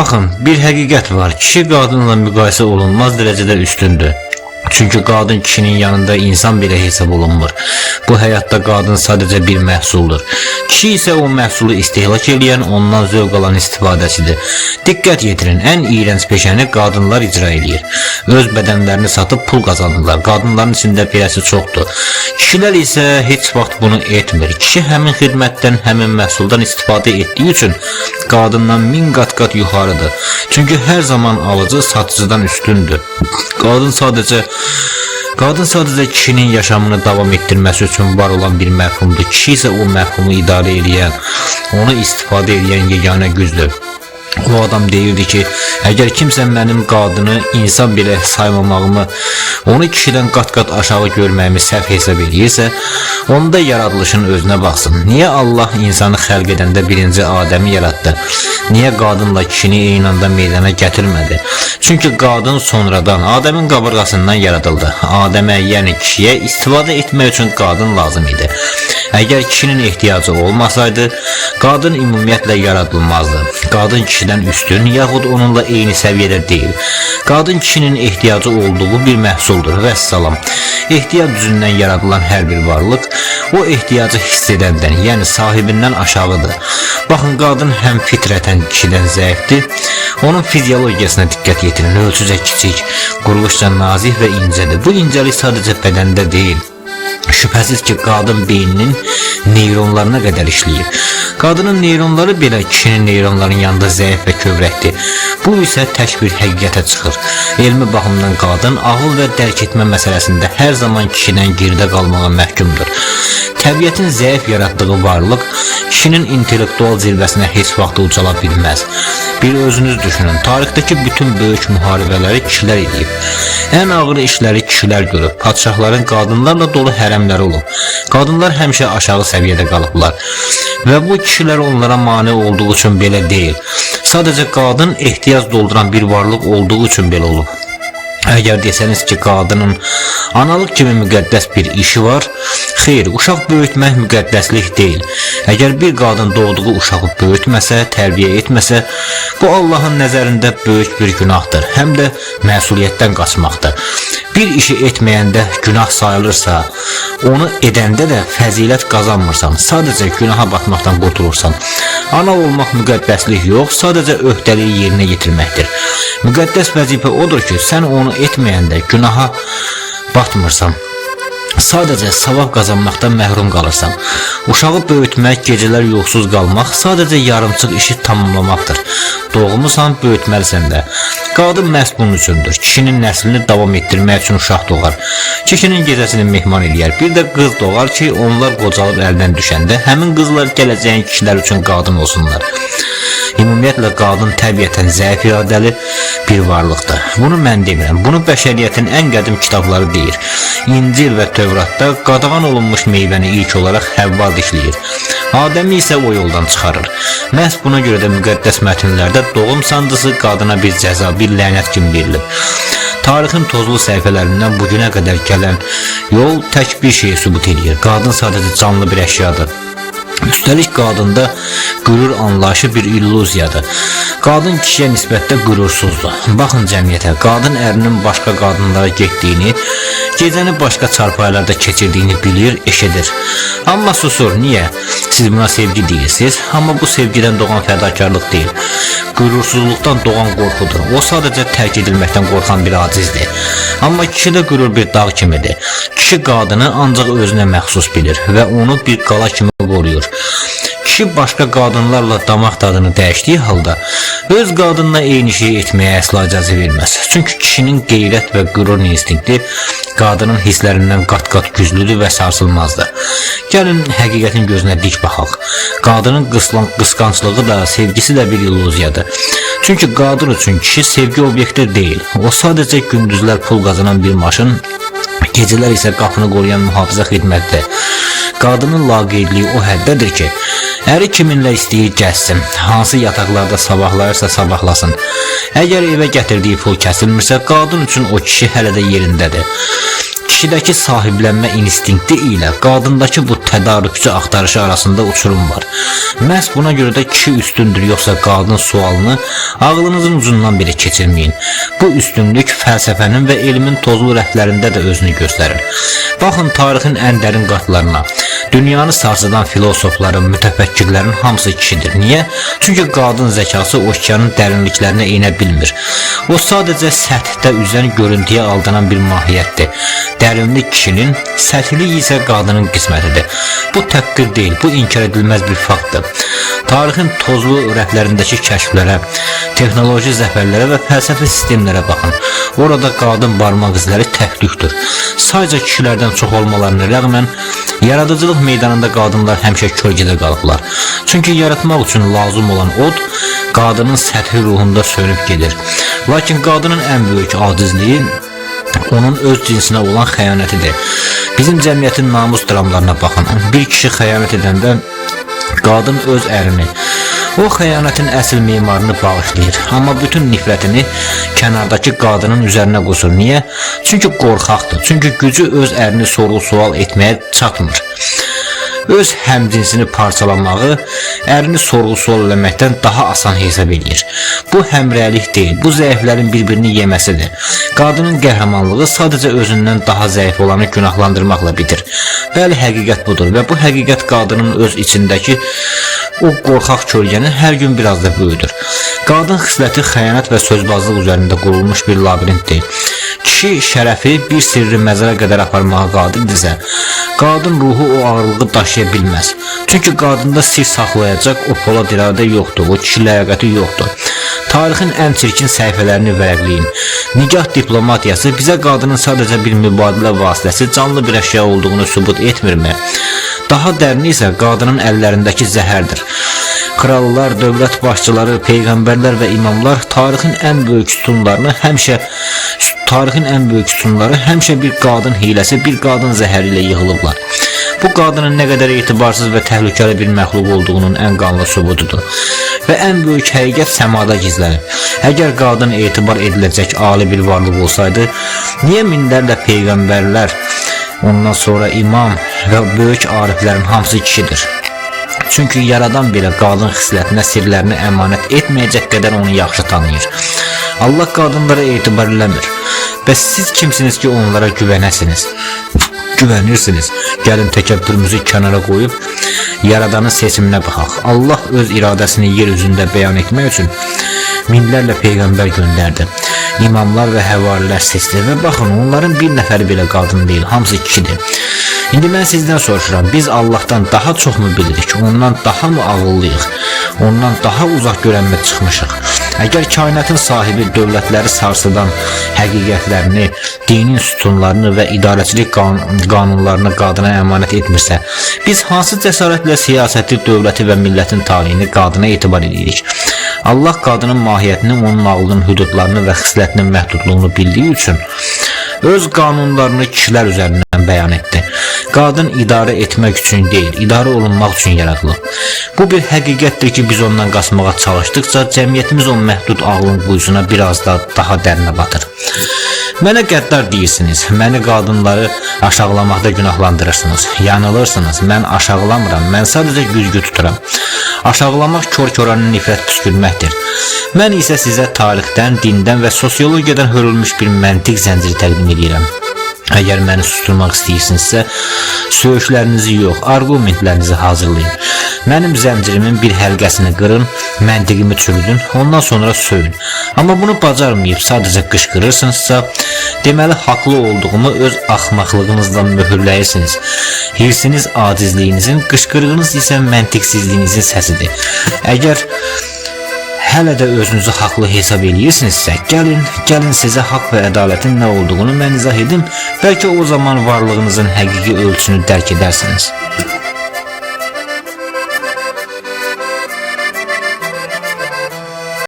Bakın, bir həqiqət var. Kişi qadınla müqayisə olunmaz dərəcədə üstündür. Çünkü qadın kişinin yanında insan bile hesab olunmur. Bu həyatda qadın sadəcə bir məhsuldur. Kişi isə o məhsulu istehlak edən, ondan zövq alan istifadəçidir. Diqqət yetirin, ən iyrənc peşəni qadınlar icra edir. Öz bədənlərini satıb pul qazanırlar. Qadınların içində beləsi çoxdur. Kişilər isə heç vaxt bunu etmir. Kişi həmin xidmətdən, həmin məhsuldan istifadə etdiyi üçün qadından 1000 qat yuxarıdır. Çünki hər zaman alıcı satıcıdan üstündür. Qadın sadəcə kişinin yaşamını davam etdirməsi üçün var olan bir mərhumdur. Kişi isə o mərhumu idarə edən, onu istifadə edən yeganə gücdür. O adam deyirdi ki, əgər kimsə mənim qadını insan belə saymamağımı, onu kişidən qat aşağı görməyimi səhv hesab edirsə, onda yaradılışın özünə baxsın. Niyə Allah insanı xəlq edəndə birinci Adəmi yaratdı? Niyə qadınla kişini eyni anda meydana gətirmədi? Çünki qadın sonradan Adəmin qabırğasından yaradıldı. Adəmə, yəni kişiyə istifadə etmək üçün qadın lazım idi. Əgər kişinin ehtiyacı olmasaydı, qadın ümumiyyətlə yaradılmazdı. Qadın kişidən üstün, yaxud onunla eyni səviyyədə deyil. Qadın kişinin ehtiyacı olduğu bir məhsuldur. Vəssalam. Ehtiyac üzündən yaradılan hər bir varlıq, o ehtiyacı hiss edəndən, yəni sahibindən aşağıdır. Baxın, qadın həm fitrətən kişidən zəifdir, onun fiziologiyasına diqqət yetirin. Ölçücə kiçik, quruluşca nazik və incədir. Bu incəlik sadəcə bədəndə deyil. Şübhəsiz ki, qadın beyninin neyronlarına qədər işləyir. Qadının neyronları belə kişinin neyronlarının yanında zəif və kövrəkdir. Bu isə tək bir həqiqətə çıxır. Elmi baxımdan qadın ağıl və dərk etmə məsələsində hər zaman kişidən geridə qalmağa məhkumdur. Təbiətin zəif yaratdığı varlıq kişinin intellektual zirvəsinə heç vaxt ucala bilməz. Bir özünüz düşünün, tarixdəki bütün böyük müharibələri kişilər edib. Ən ağır işləri kişilər görüb. Padşahların qadınlarla dolu hərəmləri olub. Qadınlar həmişə aşağı səviyyədə qalıblar. Və bu kişilər onlara mane olduğu üçün belə deyil. Sadəcə qadın ehtiyac dolduran bir varlıq olduğu üçün belə olub. Əgər desəniz ki, qadının analıq kimi müqəddəs bir işi var, xeyr, uşaq böyütmək müqəddəslik deyil. Əgər bir qadın doğduğu uşağı böyütməsə, tərbiyə etməsə, bu Allahın nəzərində böyük bir günahdır, həm də məsuliyyətdən qaçmaqdır. Bir işi etməyəndə günah sayılırsa, onu edəndə də fəzilət qazanmırsan, sadəcə günaha batmaqdan qurtulursan. Ana olmaq müqəddəslik yox, sadəcə öhdəliyi yerinə yetirməkdir. Müqəddəs vəzifə odur ki, sən onu etməyəndə günaha batmırsan. Sadəcə savab qazanmaqdan məhrum qalırsan. Uşağı böyütmək, gecələr yoxsuz qalmaq sadəcə yarımçıq işi tamamlamaqdır. Doğmusan, böyütməlisən də. Qadın məhz bunun üçündür. Kişinin nəslini davam etdirmək üçün uşaq doğar. Kişinin gecəsini mehman eləyər. Bir də qız doğar ki, onlar qocalıb əldən düşəndə həmin qızlar gələcəyin kişilər üçün qadın olsunlar. Ümumiyyətlə qadın təbiətən zəif iradəli bir varlıqdır. Bunu mən demirəm. Bunu bəşəriyyətin ən qədim kitabları deyir. İncil və Tövratda qadağan olunmuş meyvəni ilk olaraq Həvva dişləyir. Adəmi isə o yoldan çıxarır. Məhz buna görə də müqəddəs mətnlərdə doğum sancısı qadına bir cəza, bir lənət kimi verilib. Tarixin tozlu səhifələrindən bugünə qədər gələn yol tək bir şeyi sübut edir. Qadın sadəcə canlı bir əşyadır. Üstəlik qadında qürur anlayışı bir illüziyadır. Qadın kişiyə nisbətdə qürursuzdur. Baxın cəmiyyətə, qadın ərinin başqa qadınlara getdiyini, gecəni başqa çarpaylarda keçirdiyini bilir, eşidir. Amma susur. Niyə? Siz buna sevgi deyirsiniz, amma bu sevgidən doğan fədakarlıq deyil. Qürursuzluqdan doğan qorxudur. O sadəcə tərk edilməkdən qorxan bir acizdir. Amma kişidə qürur bir dağ kimidir. Kişi qadını ancaq özünə məxsus bilir və onu bir qala kimi qoruyur. Kişi başqa qadınlarla damaq dadını dəyişdiyi halda öz qadınla eyni şeyi etməyə əsla icazə verməz. Çünki kişinin qeyrət və qürur instinkti qadının hisslərindən qat güclüdür və sarsılmazdır. Gəlin həqiqətin gözünə dik baxaq. Qadının qısqanclığı da, sevgisi də bir illüziyadır. Çünki qadın üçün kişi sevgi obyekti deyil. O sadəcə gündüzlər pul qazanan bir maşın, gecələr isə qapını qoruyan mühafizə xidmətdir. Qadının laqeydliyi o həddədir ki, əri kiminlə istəyir gəzsin, hansı yataqlarda sabahlayırsa sabahlasın. Əgər evə gətirdiyi pul kəsilmirsə, qadın üçün o kişi hələ də yerindədir. Kişidəki sahiblənmə instinkti ilə qadındakı bu tədarükçü axtarışı arasında uçurum var. Məhz buna görə də kişi üstündür yoxsa qadın sualını ağlınızın ucundan bile keçirməyin. Bu üstünlük fəlsəfənin və elmin tozlu rəflərində də özünü göstərir. Baxın tarixin ən dərin qatlarına. Dünyanı sarsıdan filosofların, mütəfəkkirlərin hamısı kişidir. Niyə? Çünki qadın zəkası okeanın dərinliklərinə inə bilmir. O sadəcə səthdə üzən görüntüyə aldanan bir mahiyyətdir. Dərinlik kişinin, səthlik isə qadının qismətidir. Bu təqqir deyil, bu inkar edilməz bir faktdır. Tarixin tozlu rəflərindəki kəşflərə, texnoloji zəfərlərə və fəlsəfi sistemlərə baxın. Orada qadın barmaq izləri təklükdür. Sadəcə kişilərdən çox olmalarına rəğmən yaradıcılıq meydanında qadınlar həmişə kölgədə qalıblar. Çünki yaratmaq üçün lazım olan od qadının səthi ruhunda sönüb gedir. Lakin qadının ən böyük acizliyi onun öz cinsinə olan xəyanətidir. Bizim cəmiyyətin namus dramlarına baxın. Bir kişi xəyanət edəndə qadın öz ərini, o xəyanətin əsl memarını bağışlayır. Amma bütün nifrətini kənardakı qadının üzərinə qusur. Niyə? Çünki qorxaqdır. Çünki gücü öz ərini sorğu-sual etməyə çatmır. Öz həmcinsini parçalamağı ərini sorğu-sual eləməkdən daha asan hesab edir. Bu həmrəylik deyil, bu zəiflərin bir-birini yeməsidir. Qadının qəhrəmanlığı sadəcə özündən daha zəif olanı günahlandırmaqla bitir. Bəli, həqiqət budur və bu həqiqət qadının öz içindəki o qorxaq kölgəni hər gün biraz da böyüdür. Qadın xisləti xəyanət və sözbazlıq üzərində qurulmuş bir labirintdir. Kişi şərəfi bir sirri məzara qədər aparmağa qadirdirsə, qadın ruhu o ağırlığı daşıya bilməz. Çünki qadında sir saxlayacaq o polad iradə yoxdur, o kişi ləyaqəti yoxdur. Tarixin ən çirkin səhifələrini vərəqləyin. Nikah diplomatiyası bizə qadının sadəcə bir mübadilə vasitəsi, canlı bir əşya olduğunu sübut etmirmi? Daha dərini isə qadının əllərindəki zəhərdir. Krallar, dövlət başçıları, peyğəmbərlər və imamlar tarixin ən böyük sütunları həmişə bir qadın hiləsi, bir qadın zəhəri ilə yığılıblar. Bu qadının nə qədər etibarsız və təhlükəli bir məxluq olduğunun ən qanlı sübutudur. Və ən böyük həqiqət səmada gizlənir. Əgər qadın etibar ediləcək ali bir varlıq olsaydı, niyə minlərlə peyğəmbərlər, ondan sonra imam və böyük ariflərin hamısı kişidir? Çünki yaradan belə qadın xislətinə sirlərini əmanət etməyəcək qədər onu yaxşı tanıyır. Allah qadınlara etibar eləmir. Bəs siz kimsiniz ki onlara güvənəsiniz? Güvənirsiniz. Gəlin təkəbbürümüzü kənara qoyub yaradanın seçiminə baxaq. Allah öz iradəsini yer üzündə bəyan etmək üçün minlərlə peyğəmbər göndərdi. İmamlar və həvarilər seçdi və baxın onların bir nəfəri belə qadın deyil, hamısı kişidir. İndi mən sizdən soruşuram, biz Allah'tan daha çox mu bilirik, ondan daha mı ağıllıyıq, ondan daha uzaq görənmə çıxmışıq? Əgər kainatın sahibi dövlətləri sarsıdan həqiqətlərini, dinin sütunlarını və idarəçilik qanunlarını qadına əmanət etmirsə, biz hansı cəsarətlə siyasəti, dövləti və millətin talihini qadına etibar edirik? Allah qadının mahiyyətini, onun ağlının hüdudlarını və xislətinin məhdudluğunu bildiyi üçün öz qanunlarını kişilər üzərindən bəyan etdi. Qadın idarə etmək üçün deyil, idarə olunmaq üçün yaradılıb. Bu bir həqiqətdir ki, biz ondan qaçmağa çalışdıqca cəmiyyətimiz o məhdud ağlın quyusuna biraz da daha dərinə batır. Mənə qəddar deyirsiniz, məni qadınları aşağılamaqda günahlandırırsınız, yanılırsınız, mən aşağılamıram, mən sadəcə güzgü tuturam. Aşağılamaq kör-köranın nifrət püskürməkdir. Mən isə sizə tarixdən, dindən və sosiologiyadan hörülmüş bir məntiq zənciri təqdim edirəm. Əgər məni susturmaq istəyirsinizsə, söyüşlərinizi yox, argumentlərinizi hazırlayın. Mənim zəncirimin bir həlqəsini qırın, məntiqimi çürüdün, ondan sonra söyün. Amma bunu bacarmayıb sadəcə qışqırırsınızsa, deməli haqlı olduğumu öz axmaqlığınızla möhürləyirsiniz. Hirsiniz acizliyinizin, qışqırığınız isə məntiqsizliyinizin səsidir. Əgər hələ də özünüzü haqlı hesab eləyirsinizsə, gəlin sizə haqq və ədalətin nə olduğunu mən izah edim, bəlkə o zaman varlığınızın həqiqi ölçüsünü dərk edərsiniz.